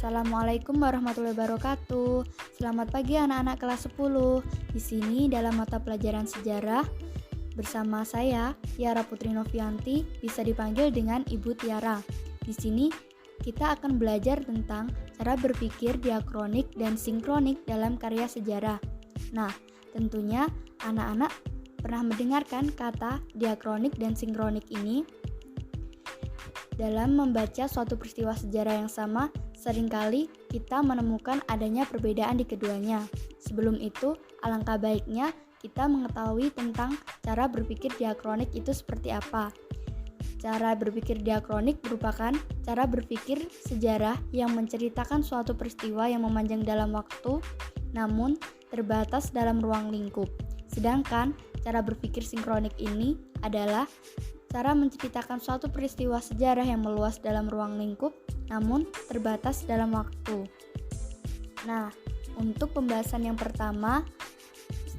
Assalamualaikum warahmatullahi wabarakatuh. Selamat pagi anak-anak kelas 10. Di sini dalam mata pelajaran sejarah bersama saya, Tiara Putri Novianti, bisa dipanggil dengan Ibu Tiara. Di sini kita akan belajar tentang cara berpikir diakronik dan sinkronik dalam karya sejarah. Nah, tentunya anak-anak pernah mendengarkan kata diakronik dan sinkronik ini. Dalam membaca suatu peristiwa sejarah yang sama, seringkali kita menemukan adanya perbedaan di keduanya. Sebelum itu, alangkah baiknya kita mengetahui tentang cara berpikir diakronik itu seperti apa. Cara berpikir diakronik merupakan cara berpikir sejarah yang menceritakan suatu peristiwa yang memanjang dalam waktu, namun terbatas dalam ruang lingkup. Sedangkan cara berpikir sinkronik ini adalah cara menceritakan suatu peristiwa sejarah yang meluas dalam ruang lingkup, namun terbatas dalam waktu. Nah, untuk pembahasan yang pertama,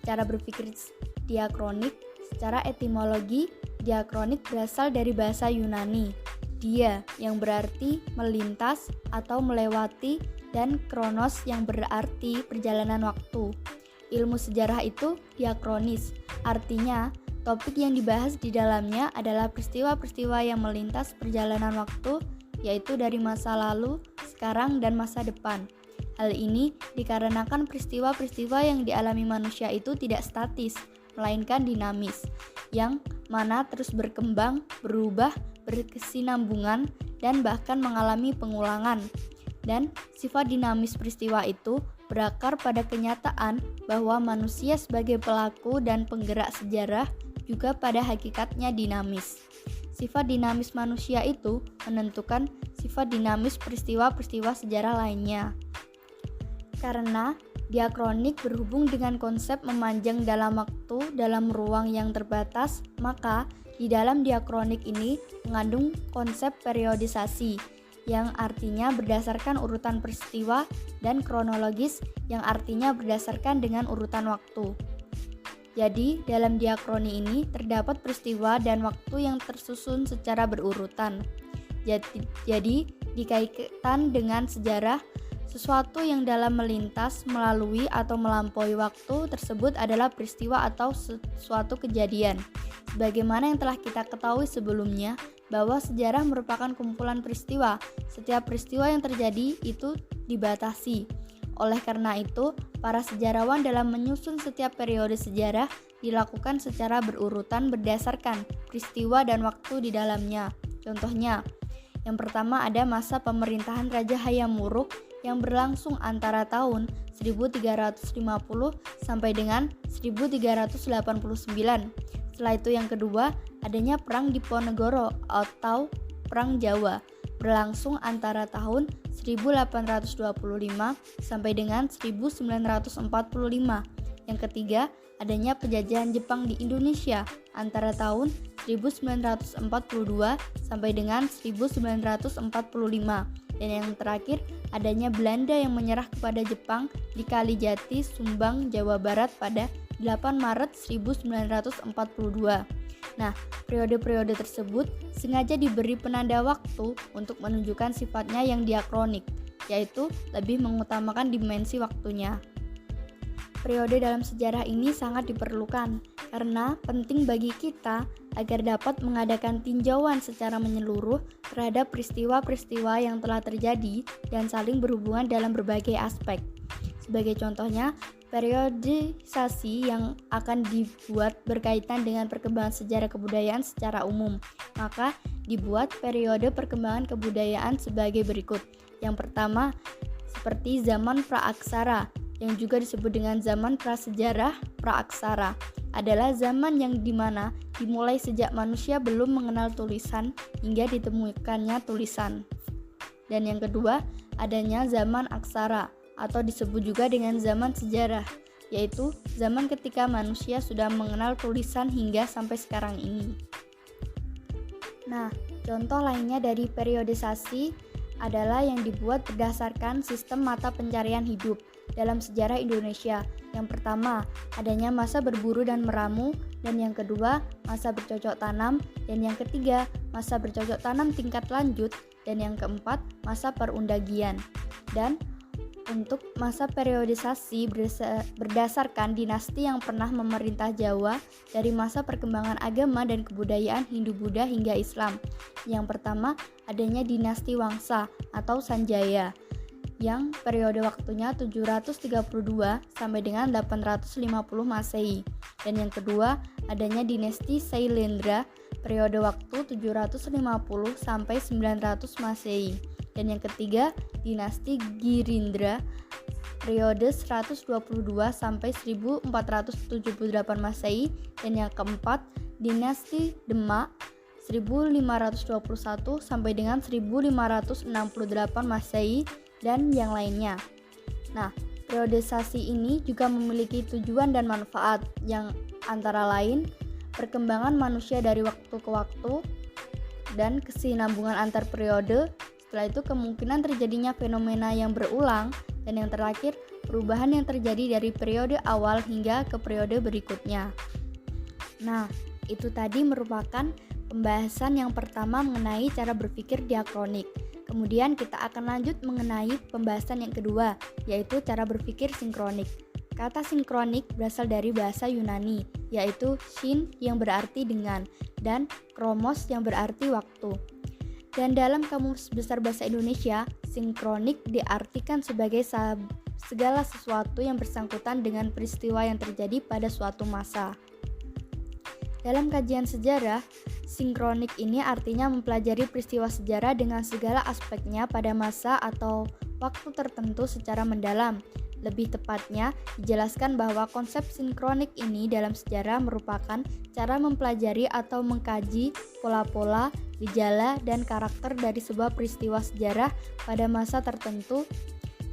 cara berpikir diakronik, secara etimologi, diakronik berasal dari bahasa Yunani. Dia yang berarti melintas atau melewati, dan kronos yang berarti perjalanan waktu. Ilmu sejarah itu diakronis, artinya topik yang dibahas di dalamnya adalah peristiwa-peristiwa yang melintas perjalanan waktu, yaitu dari masa lalu, sekarang, dan masa depan. Hal ini dikarenakan peristiwa-peristiwa yang dialami manusia itu tidak statis, melainkan dinamis, yang mana terus berkembang, berubah, berkesinambungan, dan bahkan mengalami pengulangan. Dan sifat dinamis peristiwa itu berakar pada kenyataan bahwa manusia sebagai pelaku dan penggerak sejarah juga pada hakikatnya dinamis. Sifat dinamis manusia itu menentukan sifat dinamis peristiwa-peristiwa sejarah lainnya. Karena diakronik berhubung dengan konsep memanjang dalam waktu dalam ruang yang terbatas, maka di dalam diakronik ini mengandung konsep periodisasi, yang artinya berdasarkan urutan peristiwa, dan kronologis, yang artinya berdasarkan dengan urutan waktu. Jadi, dalam diakroni ini terdapat peristiwa dan waktu yang tersusun secara berurutan. Jadi dikaitkan dengan sejarah, sesuatu yang dalam melintas, melalui, atau melampaui waktu tersebut adalah peristiwa atau suatu kejadian. Sebagaimana yang telah kita ketahui sebelumnya, bahwa sejarah merupakan kumpulan peristiwa. Setiap peristiwa yang terjadi itu dibatasi. Oleh karena itu, para sejarawan dalam menyusun setiap periode sejarah dilakukan secara berurutan berdasarkan peristiwa dan waktu di dalamnya. Contohnya, yang pertama ada masa pemerintahan Raja Hayam Wuruk yang berlangsung antara tahun 1350 sampai dengan 1389. Setelah itu yang kedua, adanya Perang Diponegoro atau Perang Jawa berlangsung antara tahun 1825 sampai dengan 1945. Yang ketiga, adanya penjajahan Jepang di Indonesia antara tahun 1942 sampai dengan 1945. Dan yang terakhir, adanya Belanda yang menyerah kepada Jepang di Kalijati, Sumbang, Jawa Barat pada 8 Maret 1942. Nah, periode-periode tersebut sengaja diberi penanda waktu untuk menunjukkan sifatnya yang diakronik, yaitu lebih mengutamakan dimensi waktunya. Periode dalam sejarah ini sangat diperlukan karena penting bagi kita agar dapat mengadakan tinjauan secara menyeluruh terhadap peristiwa-peristiwa yang telah terjadi dan saling berhubungan dalam berbagai aspek. Sebagai contohnya, periodisasi yang akan dibuat berkaitan dengan perkembangan sejarah kebudayaan secara umum. Maka dibuat periode perkembangan kebudayaan sebagai berikut. Yang pertama, seperti zaman praaksara, yang juga disebut dengan zaman prasejarah praaksara, adalah zaman yang dimana dimulai sejak manusia belum mengenal tulisan hingga ditemukannya tulisan. Dan yang kedua, adanya zaman aksara, atau disebut juga dengan zaman sejarah, yaitu zaman ketika manusia sudah mengenal tulisan hingga sampai sekarang ini. Nah, contoh lainnya dari periodisasi adalah yang dibuat berdasarkan sistem mata pencarian hidup dalam sejarah Indonesia. Yang pertama, adanya masa berburu dan meramu, dan yang kedua, masa bercocok tanam, dan yang ketiga, masa bercocok tanam tingkat lanjut, dan yang keempat masa perundagian. Dan untuk masa periodisasi berdasarkan dinasti yang pernah memerintah Jawa dari masa perkembangan agama dan kebudayaan Hindu-Buddha hingga Islam. Yang pertama adanya dinasti Wangsa atau Sanjaya yang periode waktunya 732 sampai dengan 850 Masehi. Dan yang kedua adanya dinasti Sailendra periode waktu 750 sampai 900 Masehi. Dan yang ketiga, dinasti Girindra periode 122 sampai 1478 Masehi. Dan yang keempat, dinasti Demak 1521 sampai dengan 1568 Masehi dan yang lainnya. Nah, periodisasi ini juga memiliki tujuan dan manfaat yang antara lain perkembangan manusia dari waktu ke waktu dan kesinambungan antar periode. Setelah itu kemungkinan terjadinya fenomena yang berulang, dan yang terakhir perubahan yang terjadi dari periode awal hingga ke periode berikutnya. Nah, itu tadi merupakan pembahasan yang pertama mengenai cara berpikir diakronik. Kemudian kita akan lanjut mengenai pembahasan yang kedua, yaitu cara berpikir sinkronik. Kata sinkronik berasal dari bahasa Yunani, yaitu shin yang berarti dengan dan kromos yang berarti waktu. Dan dalam Kamus Besar Bahasa Indonesia, sinkronik diartikan sebagai segala sesuatu yang bersangkutan dengan peristiwa yang terjadi pada suatu masa. Dalam kajian sejarah, sinkronik ini artinya mempelajari peristiwa sejarah dengan segala aspeknya pada masa atau waktu tertentu secara mendalam. Lebih tepatnya, dijelaskan bahwa konsep sinkronik ini dalam sejarah merupakan cara mempelajari atau mengkaji pola-pola, gejala, dan karakter dari sebuah peristiwa sejarah pada masa tertentu.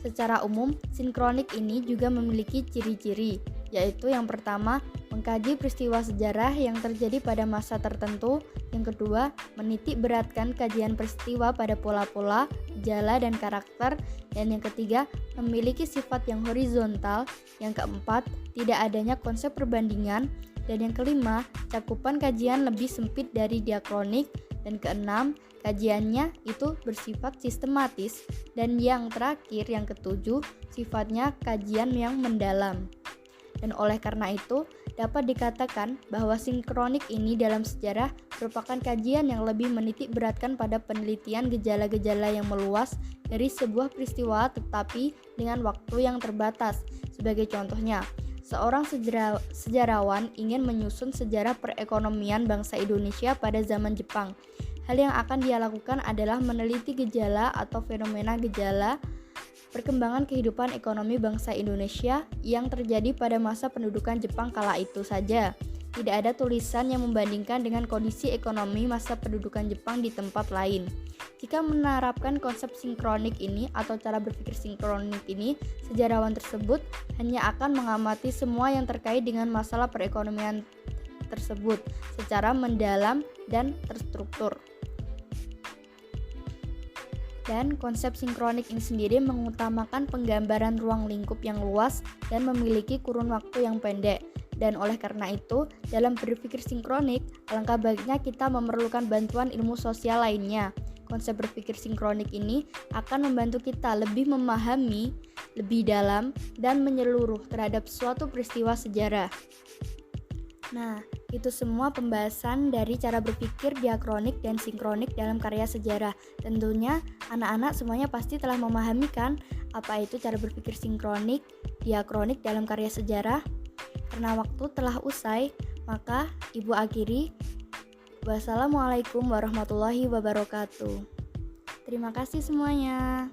Secara umum, sinkronik ini juga memiliki ciri-ciri, yaitu yang pertama, mengkaji peristiwa sejarah yang terjadi pada masa tertentu. Yang kedua, menitik beratkan kajian peristiwa pada pola-pola, gejala, dan karakter. Dan yang ketiga, memiliki sifat yang horizontal. Yang keempat, tidak adanya konsep perbandingan. Dan yang kelima, cakupan kajian lebih sempit dari diakronik. Dan keenam, kajiannya itu bersifat sistematis. Dan yang terakhir, yang ketujuh, sifatnya kajian yang mendalam. Dan oleh karena itu, dapat dikatakan bahwa sinkronik ini dalam sejarah merupakan kajian yang lebih menitik beratkan pada penelitian gejala-gejala yang meluas dari sebuah peristiwa tetapi dengan waktu yang terbatas. Sebagai contohnya, seorang sejarawan ingin menyusun sejarah perekonomian bangsa Indonesia pada zaman Jepang. Hal yang akan dia lakukan adalah meneliti gejala atau fenomena gejala perkembangan kehidupan ekonomi bangsa Indonesia yang terjadi pada masa pendudukan Jepang kala itu saja. Tidak ada tulisan yang membandingkan dengan kondisi ekonomi masa pendudukan Jepang di tempat lain. Jika menerapkan konsep sinkronik ini atau cara berpikir sinkronik ini, sejarawan tersebut hanya akan mengamati semua yang terkait dengan masalah perekonomian tersebut secara mendalam dan terstruktur. Dan konsep sinkronik ini sendiri mengutamakan penggambaran ruang lingkup yang luas dan memiliki kurun waktu yang pendek. Dan oleh karena itu, dalam berpikir sinkronik, alangkah baiknya kita memerlukan bantuan ilmu sosial lainnya. Konsep berpikir sinkronik ini akan membantu kita lebih memahami, lebih dalam, dan menyeluruh terhadap suatu peristiwa sejarah. Nah, itu semua pembahasan dari cara berpikir diakronik dan sinkronik dalam karya sejarah. Tentunya anak-anak semuanya pasti telah memahami kan apa itu cara berpikir sinkronik, diakronik dalam karya sejarah. Karena waktu telah usai, maka Ibu akhiri. Wassalamualaikum warahmatullahi wabarakatuh. Terima kasih semuanya.